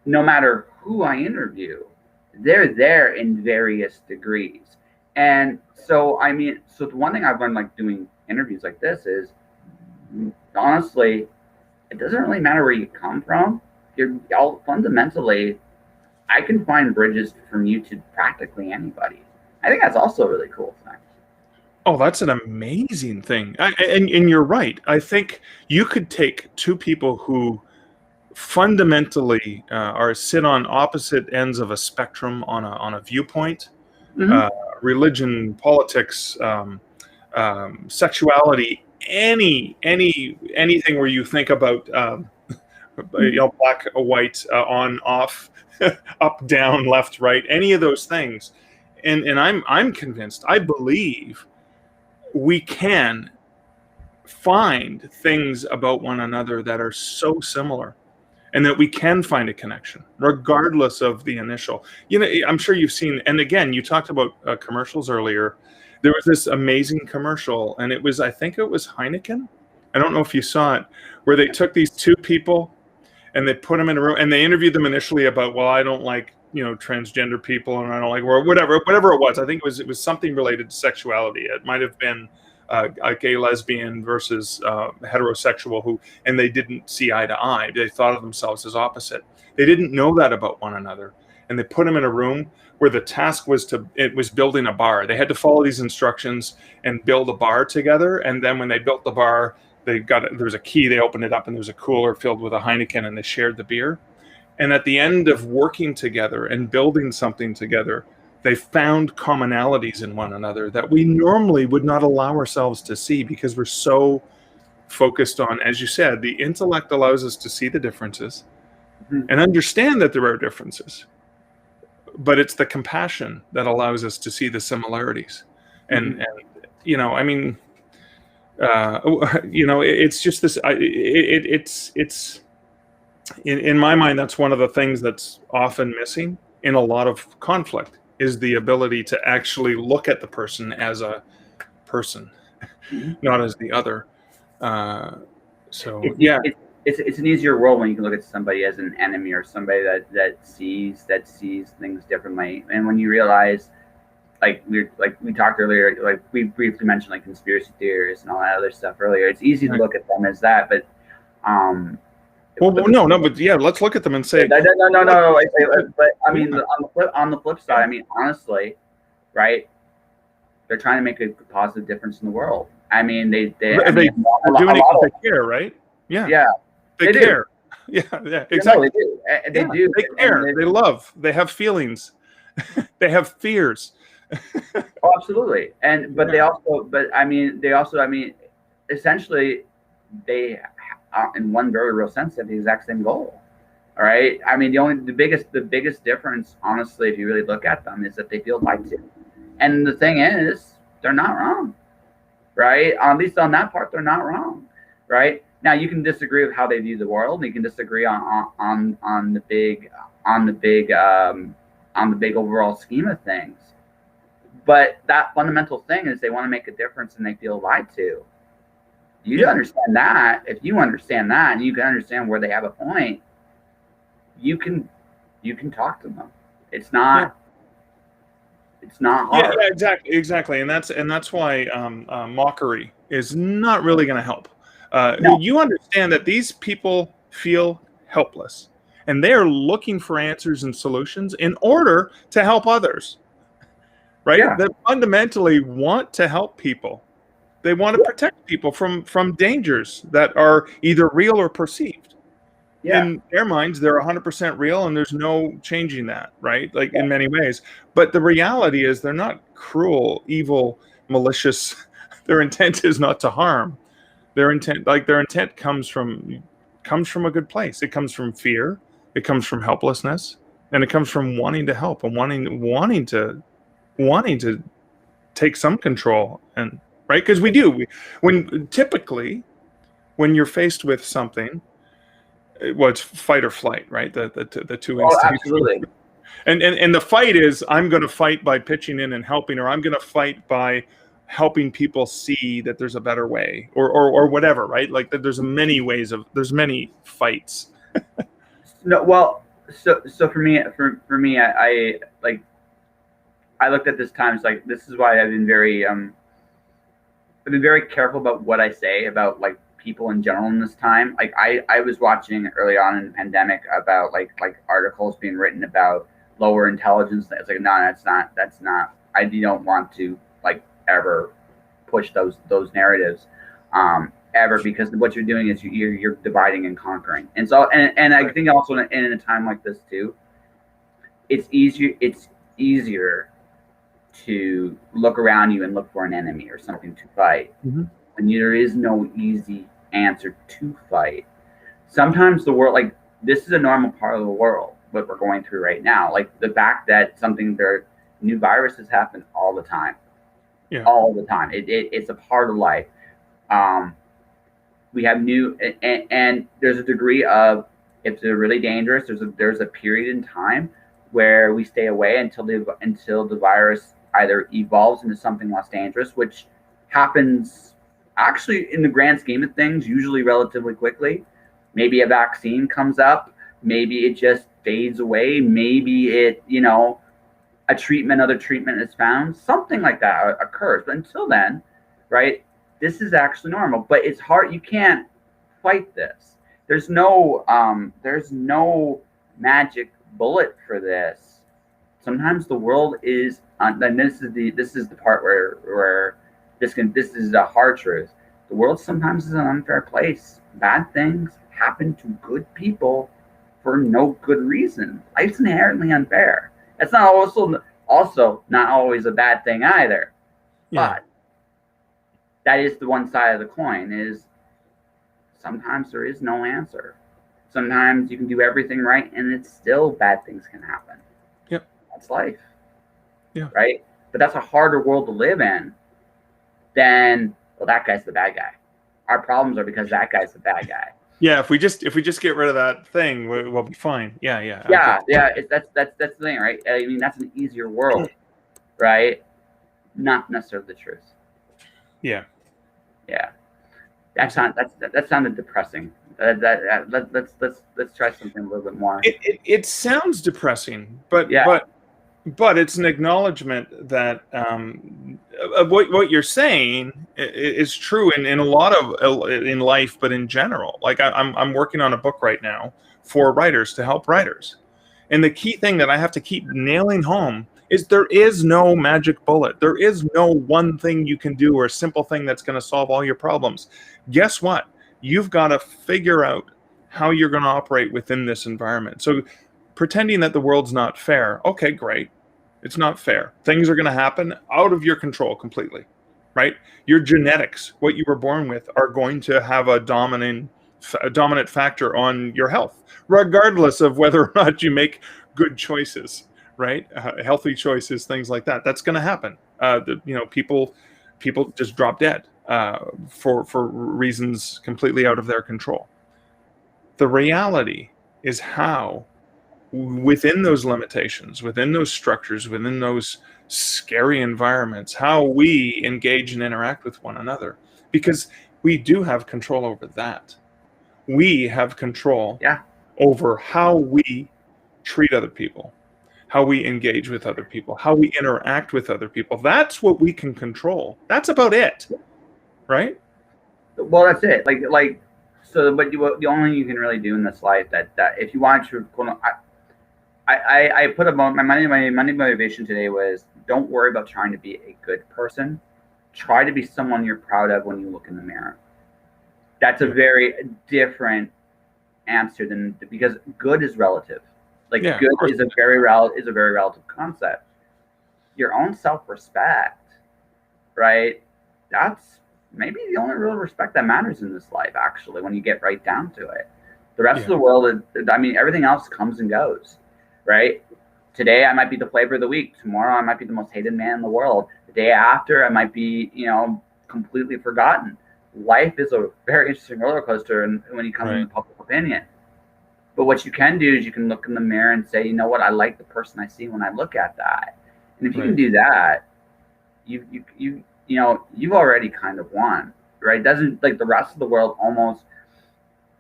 A: no matter who I interview, they're there in various degrees. And so, I mean, so the one thing I've learned, like doing interviews like this, is honestly, it doesn't really matter where you come from. You're all fundamentally, I can find bridges from you to practically anybody. I think that's also a really cool thing.
B: Oh, that's an amazing thing. And you're right. I think you could take two people who fundamentally sit on opposite ends of a spectrum on a viewpoint,
A: Mm-hmm.
B: religion, politics, sexuality, anything where you think about black, white, on, off, up, down, left, right, any of those things, and I'm convinced. I believe we can find things about one another that are so similar, and that we can find a connection regardless of the initial. I'm sure you've seen, and again, you talked about commercials earlier. There was this amazing commercial, and I think it was Heineken. I don't know if you saw it, where they took these two people and they put them in a room and they interviewed them initially about, well, I don't like transgender people, and I don't like, or whatever it was. I think it was something related to sexuality. It might have been a gay lesbian versus heterosexual, and they didn't see eye to eye. They thought of themselves as opposite. They didn't know that about one another, and they put them in a room where the task was building a bar. They had to follow these instructions and build a bar together. And then when they built the bar, there was a key. They opened it up, and there was a cooler filled with a Heineken, and they shared the beer. And at the end of working together and building something together, they found commonalities in one another that we normally would not allow ourselves to see, because we're so focused on, as you said, the intellect allows us to see the differences and understand that there are differences. But it's the compassion that allows us to see the similarities. And I mean, it's just this. It's in my mind, that's one of the things that's often missing in a lot of conflict, is the ability to actually look at the person as a person, not as the other.
A: It's an easier world when you can look at somebody as an enemy, or somebody that sees things differently. And when you realize, like we talked earlier, like we briefly mentioned like conspiracy theories and all that other stuff earlier, it's easy to look at them as that, but
B: but yeah, let's look at them and say
A: no. But I mean, on the flip side, I mean, honestly, right? They're trying to make a positive difference in the world. I mean, they're doing it
B: because they care, right? Yeah, they care. Yeah, exactly.
A: No, they do.
B: They care. They love. They have feelings. They have fears.
A: Oh, absolutely. But I mean, essentially, they, in one very real sense, have the exact same goal. All right. I mean, the biggest difference, honestly, if you really look at them, is that they feel lied to. And the thing is, they're not wrong, right? At least on that part, they're not wrong, right? Now you can disagree with how they view the world. You can disagree on the big overall scheme of things. But that fundamental thing is they want to make a difference, and they feel lied to. You understand that. If you understand that, and you can understand where they have a point, you can talk to them. It's not. It's not
B: Yeah,
A: hard.
B: yeah, exactly, and that's why mockery is not really going to help.
A: No.
B: You understand that these people feel helpless, and they are looking for answers and solutions in order to help others, right?
A: Yeah.
B: They fundamentally want to help people. They want to
A: Yeah.
B: protect people from dangers that are either real or perceived.
A: Yeah.
B: In their minds, they're 100% real, and there's no changing that, right? Like in many ways. But the reality is, they're not cruel, evil, malicious. Their intent is not to harm. Their intent comes from a good place. It comes from fear. It comes from helplessness, and it comes from wanting to help and wanting to take some control. And right, because we do. When you're faced with something, well, it's fight or flight, right? The two
A: Oh,
B: instincts.
A: absolutely.
B: And the fight is, I'm going to fight by pitching in and helping, or I'm going to fight by helping people see that there's a better way, or whatever, right? Like there's many fights.
A: No, well, so for me, I like, I looked at this times like, this is why I've been very careful about what I say about like people in general in this time. Like I was watching early on in the pandemic about like articles being written about lower intelligence. It's like, no, that's not. I don't want to like ever push those narratives ever, because what you're doing is you're dividing and conquering. And so and I think also in a time like this too, it's easier to look around you and look for an enemy or something to fight.
B: Mm-hmm.
A: And there is no easy answer to fight. Sometimes the world, like, this is a normal part of the world, what we're going through right now. Like the fact that new viruses happen all the time.
B: Yeah.
A: All the time. It's a part of life. We have and there's a degree of, if they're really dangerous, there's a period in time where we stay away until the virus either evolves into something less dangerous, which happens actually in the grand scheme of things usually relatively quickly. Maybe a vaccine comes up, maybe it just fades away, maybe other treatment is found, something like that occurs. But until then, right, this is actually normal. But it's hard. You can't fight this. There's no magic bullet for this. Sometimes the world is, and this is the part where this is a hard truth. The world sometimes is an unfair place. Bad things happen to good people for no good reason. Life's inherently unfair. It's not also not always a bad thing either.
B: Yeah.
A: But that is the one side of the coin, is sometimes there is no answer. Sometimes you can do everything right and it's still bad things can happen.
B: Yep.
A: That's life.
B: Yeah.
A: Right? But that's a harder world to live in than, well, that guy's the bad guy. Our problems are because that guy's the bad guy.
B: Yeah, if we just get rid of that thing, we'll be fine. Yeah.
A: That's the thing, right? I mean, that's an easier world, right? Not necessarily the truth.
B: Yeah.
A: That sounded depressing. Let's try something a little bit more.
B: It sounds depressing, but it's an acknowledgement that what you're saying is true in a lot of in life, but in general. Like I'm working on a book right now for writers to help writers, and the key thing that I have to keep nailing home is there is no magic bullet. There is no one thing you can do or a simple thing that's going to solve all your problems. Guess what? You've got to figure out how you're going to operate within this environment. So pretending that the world's not fair, okay, great. It's not fair. Things are going to happen out of your control completely, right? Your genetics, what you were born with, are going to have a dominant factor on your health, regardless of whether or not you make good choices, right? Healthy choices, things like that. That's going to happen. People just drop dead for reasons completely out of their control. The reality is how, within those limitations, within those structures, within those scary environments, how we engage and interact with one another, because we do have control over that. We have control over how we treat other people. how we engage with other people, how we interact with other people. That's what we can control. That's about it, right?
A: Well, that's it. So, but the only thing you can really do in this life that if you want to, I put my money motivation today was don't worry about trying to be a good person. Try to be someone you're proud of when you look in the mirror. That's a very different answer than, because good is relative. Like good is a very relative concept. Your own self-respect, right? That's maybe the only real respect that matters in this life, actually, when you get right down to it. The rest of the world, I mean, everything else comes and goes, right? Today I might be the flavor of the week. Tomorrow I might be the most hated man in the world. The day after I might be, completely forgotten. Life is a very interesting roller coaster, and when you come into public opinion. But what you can do is you can look in the mirror and say, you know what, I like the person I see when I look at that. And if you can do that, you've already kind of won, right? Doesn't, like, the rest of the world almost,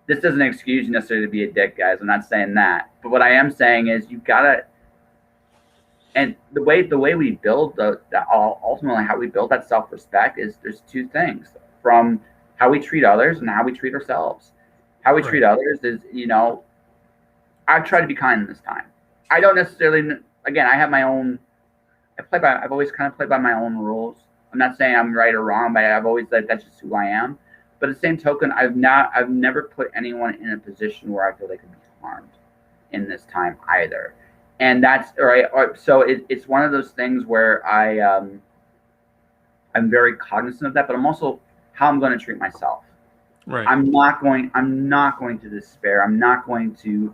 A: this doesn't excuse you necessarily to be a dick, guys. I'm not saying that. But what I am saying is you've got to, and the way we build ultimately how we build that self-respect is there's two things, from how we treat others and how we treat ourselves. How we treat others is, I've tried to be kind this time. I don't necessarily, again, I have my own, I've always kind of played by my own rules. I'm not saying I'm right or wrong, but I've always said that's just who I am. But at the same token, I've never put anyone in a position where I feel they could be harmed in this time either. And that's right. So it's one of those things where I'm very cognizant of that, but I'm also how I'm going to treat myself.
B: Right.
A: I'm not going to despair. I'm not going to.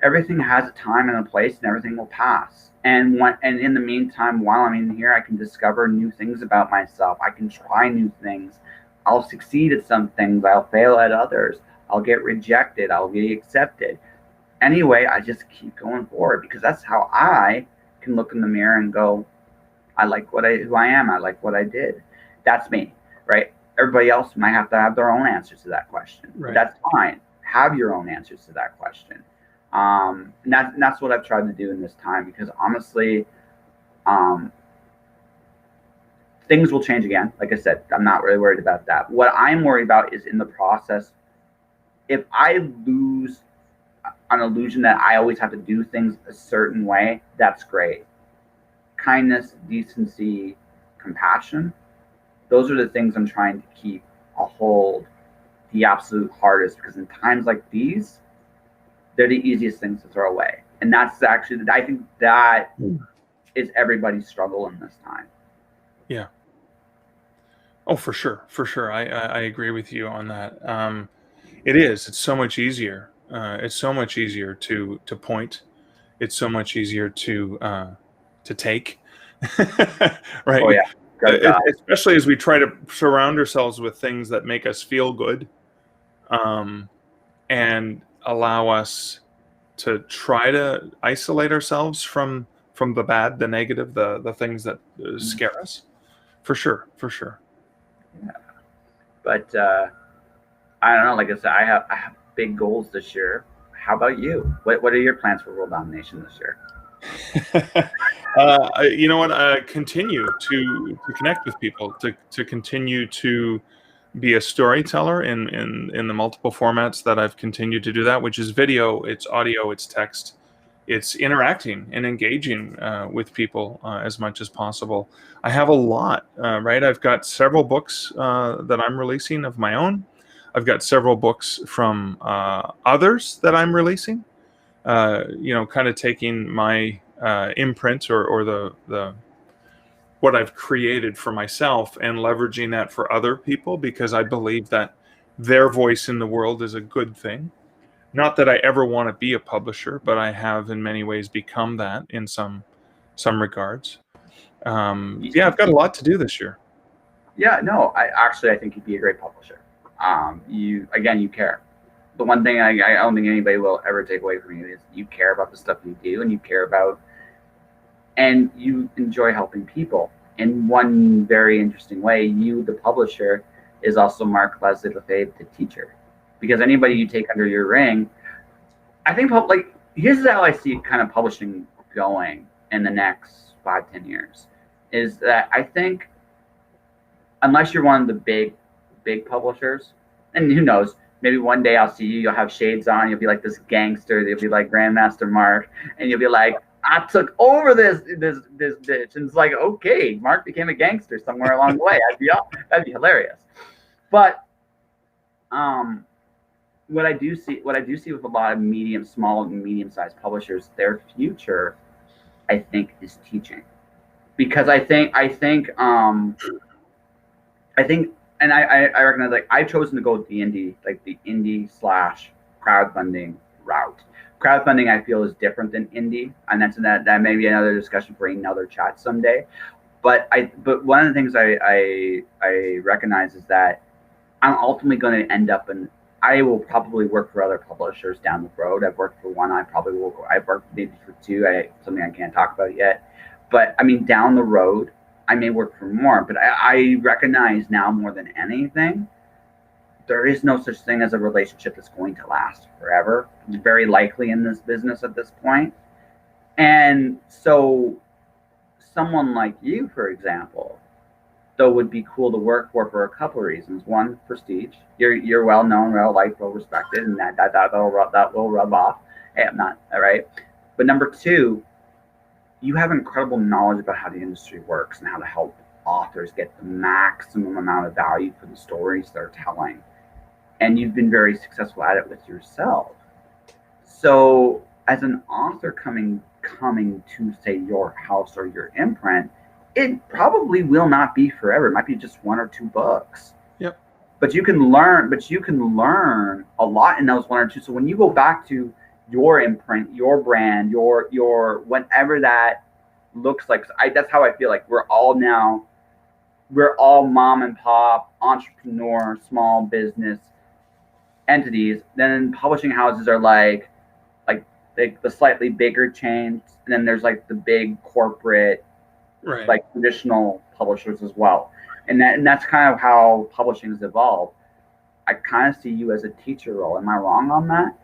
A: Everything has a time and a place, and everything will pass. And in the meantime, while I'm in here, I can discover new things about myself. I can try new things. I'll succeed at some things. I'll fail at others. I'll get rejected. I'll be accepted. Anyway, I just keep going forward, because that's how I can look in the mirror and go, I like who I am. I like what I did. That's me, right? Everybody else might have to have their own answers to that question. Right. But that's fine. Have your own answers to that question. And that's what I've tried to do in this time, because honestly, things will change again. Like I said, I'm not really worried about that. What I'm worried about is in the process, if I lose an illusion that I always have to do things a certain way, that's great. Kindness, decency, compassion, those are the things I'm trying to keep a hold the absolute hardest, because in times like these, they're the easiest things to throw away. And that's actually, I think that is everybody's struggle in this time.
B: Yeah. Oh, for sure. For sure. I agree with you on that. It is. It's so much easier. It's so much easier to point. It's so much easier to take. Right.
A: Oh, yeah.
B: Especially as we try to surround ourselves with things that make us feel good, and allow us to try to isolate ourselves from the bad, the negative, the things that scare us. For sure.
A: Yeah. But I don't know. Like I said, I have big goals this year. How about you? What are your plans for world domination this year?
B: You know what? Continue to connect with people, to continue to be a storyteller in the multiple formats that I've continued to do that, which is video, it's audio, it's text, it's interacting and engaging with people as much as possible. I have a lot, right? I've got several books that I'm releasing of my own. I've got several books from others that I'm releasing. Kind of taking my imprint or the what I've created for myself and leveraging that for other people, because I believe that their voice in the world is a good thing. Not that I ever want to be a publisher, but I have in many ways become that in some regards. I've got a lot to do this year.
A: Yeah, no, I think you'd be a great publisher. You care. The one thing I don't think anybody will ever take away from you is you care about the stuff you do, and you care about, and you enjoy helping people. In one very interesting way, you, the publisher, is also Leslie Lefebvre, the teacher. Because anybody you take under your ring, I think, here's how I see kind of publishing going in the next 5-10 years is that I think unless you're one of the big publishers, and who knows, maybe one day I'll see you, you'll have shades on, you'll be like this gangster, you'll be like Grandmaster Mark, and you'll be like, I took over this bitch. And it's like, okay, Mark became a gangster somewhere along the way. That'd be hilarious. But what I do see with a lot of small and medium-sized publishers, their future, I think, is teaching. Because I think and I recognize, like, I've chosen to go with the indie / crowdfunding route. Crowdfunding, I feel, is different than indie, and that may be another discussion for another chat someday. But one of the things I recognize is that I'm ultimately going to end up I will probably work for other publishers down the road. I've worked for one. I've worked maybe for two. Something I can't talk about yet. But I mean, down the road, I may work for more. But I recognize now more than anything, there is no such thing as a relationship that's going to last forever. Very likely in this business at this point. And so someone like you, for example, though, would be cool to work for a couple of reasons. One, prestige. You're well known, well liked, well respected, and that will rub off. Hey, I'm not, all right. But number two, you have incredible knowledge about how the industry works and how to help authors get the maximum amount of value for the stories they're telling. And you've been very successful at it with yourself. So as an author coming to, say, your house or your imprint, it probably will not be forever. It might be just 1 or 2 books.
B: Yep.
A: But you can learn a lot in those 1 or 2. So when you go back to your imprint, your brand, your whatever that looks like, that's how I feel like we're all mom and pop, entrepreneur, small business entities. Then publishing houses are like the slightly bigger chains, and then there's like the big corporate,
B: right,
A: like traditional publishers as well. And that's kind of how publishing has evolved. I kind of see you as a teacher role. Am I wrong on that?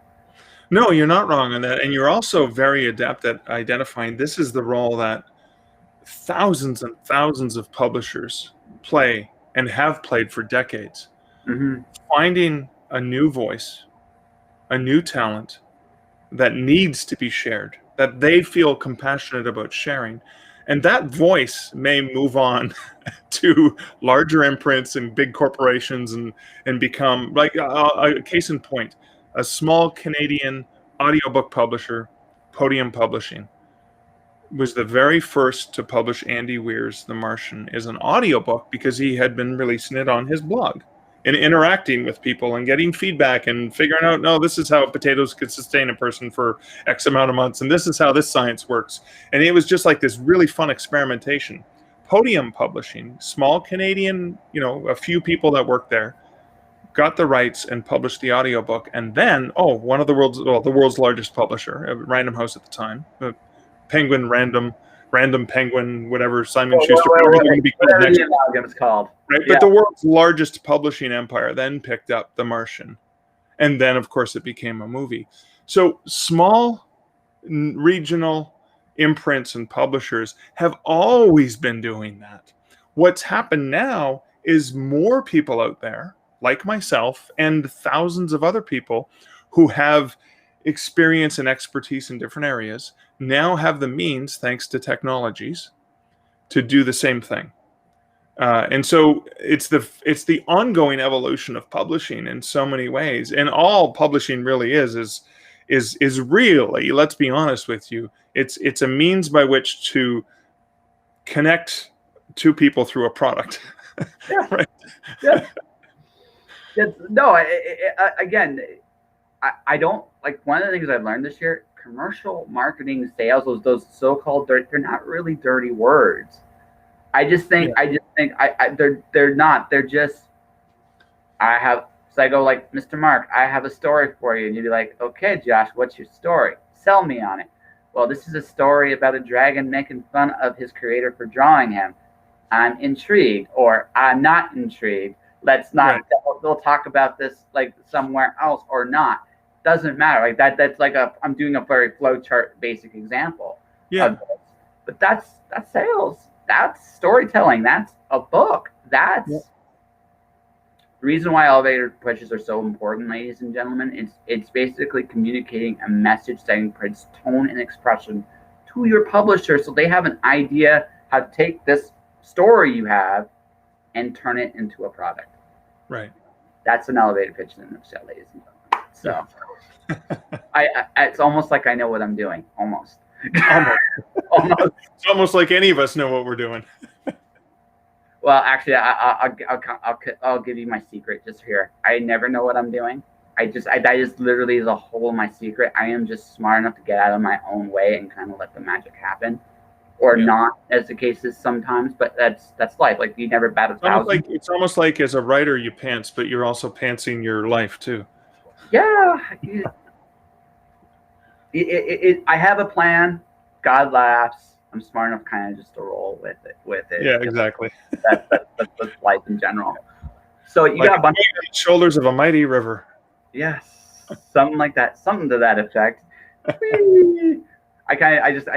B: No, you're not wrong on that. And you're also very adept at identifying this is the role that thousands and thousands of publishers play and have played for decades.
A: Mm-hmm.
B: Finding a new voice, a new talent that needs to be shared, that they feel compassionate about sharing. And that voice may move on to larger imprints and big corporations and become, like, a case in point, a small Canadian audiobook publisher, Podium Publishing, was the very first to publish Andy Weir's The Martian as an audiobook because he had been releasing it on his blog and interacting with people and getting feedback and figuring out, no, this is how potatoes could sustain a person for X amount of months, and this is how this science works. And it was just like this really fun experimentation. Podium Publishing, small Canadian, a few people that worked there, got the rights and published the audiobook. And then, one of the world's largest publisher, Random House at the time, Penguin, Random Penguin, whatever, Simon Schuster, whatever
A: the amalgam is called.
B: Right? Yeah. But the world's largest publishing empire then picked up The Martian. And then, of course, it became a movie. So small regional imprints and publishers have always been doing that. What's happened now is more people out there, like myself and thousands of other people who have experience and expertise in different areas, now have the means, thanks to technologies, to do the same thing. And so it's the ongoing evolution of publishing in so many ways. And all publishing really is really, let's be honest with you, it's a means by which to connect two people through a product.
A: Yeah.
B: Right.
A: Yeah. No, again, I don't, like, one of the things I've learned this year, commercial marketing, sales, those so-called they're not really dirty words. I just think they're not. They're just, so I go like, Mr. Mark, I have a story for you. And you'd be like, okay, Josh, what's your story? Sell me on it. Well, this is a story about a dragon making fun of his creator for drawing him. I'm intrigued, or I'm not intrigued. Let's not, right. We'll talk about this like somewhere else or not. Doesn't matter. Like that's like I'm doing a very flowchart basic example.
B: Yeah.
A: But that's sales. That's storytelling. That's a book. That's the reason why elevator pitches are so important, ladies and gentlemen. It's basically communicating a message, setting its tone and expression to your publisher, so they have an idea how to take this story you have and turn it into a product.
B: Right.
A: That's an elevator pitch in a nutshell, ladies and gentlemen. So, it's almost like I know what I'm doing. Almost.
B: Almost. It's almost like any of us know what we're doing.
A: Well, actually, I'll give you my secret just here. I never know what I'm doing. I just literally is a hole in my secret. I am just smart enough to get out of my own way and kind of let the magic happen, or not, as the case is sometimes. But that's life. Like, you never bat a thousand.
B: It's almost like as a writer you pants, but you're also pantsing your life too.
A: Yeah. I have a plan. God laughs. I'm smart enough kind of just to roll with it.
B: Yeah, exactly.
A: That's life in general. So you got a bunch
B: of shoulders of a mighty river.
A: Yes, something like that, something to that effect. I just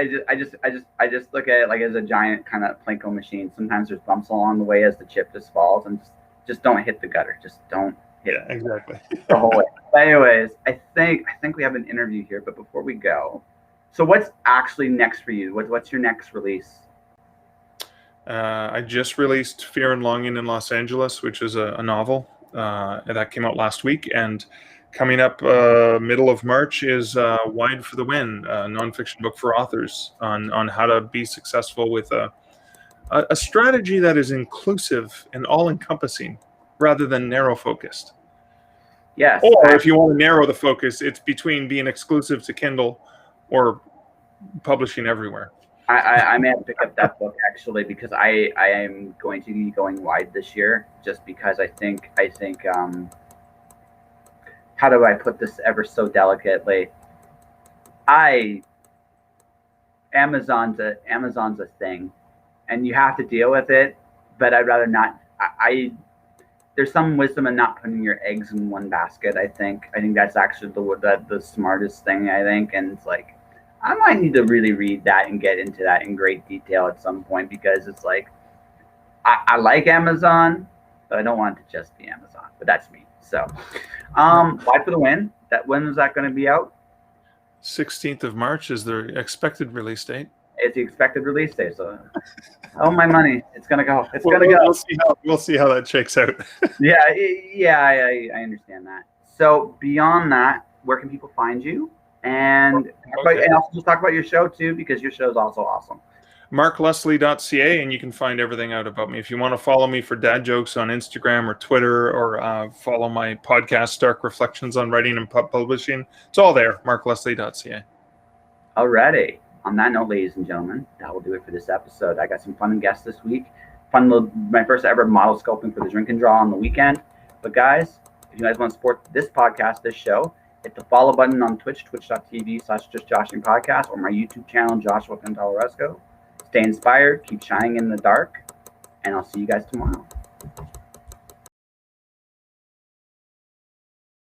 A: look at it like as a giant kind of Plinko machine. Sometimes there's bumps along the way as the chip just falls, and just don't hit the gutter. Just don't hit it.
B: Exactly.
A: The whole way. But anyways, I think we have an interview here, but before we go, so what's actually next for you? What's your next release?
B: I just released Fear and Longing in Los Angeles, which is a novel that came out last week, and coming up middle of March is Wide for the Win, a nonfiction book for authors on how to be successful with a strategy that is inclusive and all-encompassing rather than narrow-focused.
A: Yes.
B: Or if you want to narrow the focus, it's between being exclusive to Kindle or publishing everywhere.
A: I may have to pick up that book actually, because I am going to be going wide this year, just because I think how do I put this ever so delicately? Amazon's a thing, and you have to deal with it, but I'd rather not. There's some wisdom in not putting your eggs in one basket. I think that's actually the smartest thing, I think. And it's like, I might need to really read that and get into that in great detail at some point, because it's like, I like Amazon, but I don't want it to just be Amazon. But that's me. So, Wide for the Win. When is that going to be out?
B: 16th of March is the expected release date.
A: It's the expected release date. So, oh my money, it's gonna go. It's gonna go.
B: We'll see how that shakes out.
A: I understand that. So beyond that, where can people find you? And also just talk about your show too, because your show is also awesome.
B: markleslie.ca, and you can find everything out about me. If you want to follow me for dad jokes on Instagram or Twitter, or follow my podcast, Dark Reflections on Writing and Publishing, it's all there, markleslie.ca.
A: Alrighty. On that note, ladies and gentlemen, that will do it for this episode. I got some fun guests this week. My first ever model sculpting for the Drink and Draw on the weekend. But guys, if you guys want to support this podcast, this show, hit the follow button on Twitch, twitch.tv/JustJoshingPodcast, or my YouTube channel, Joshua Cantalarosco. Stay inspired, keep shining in the dark, and I'll see you guys tomorrow.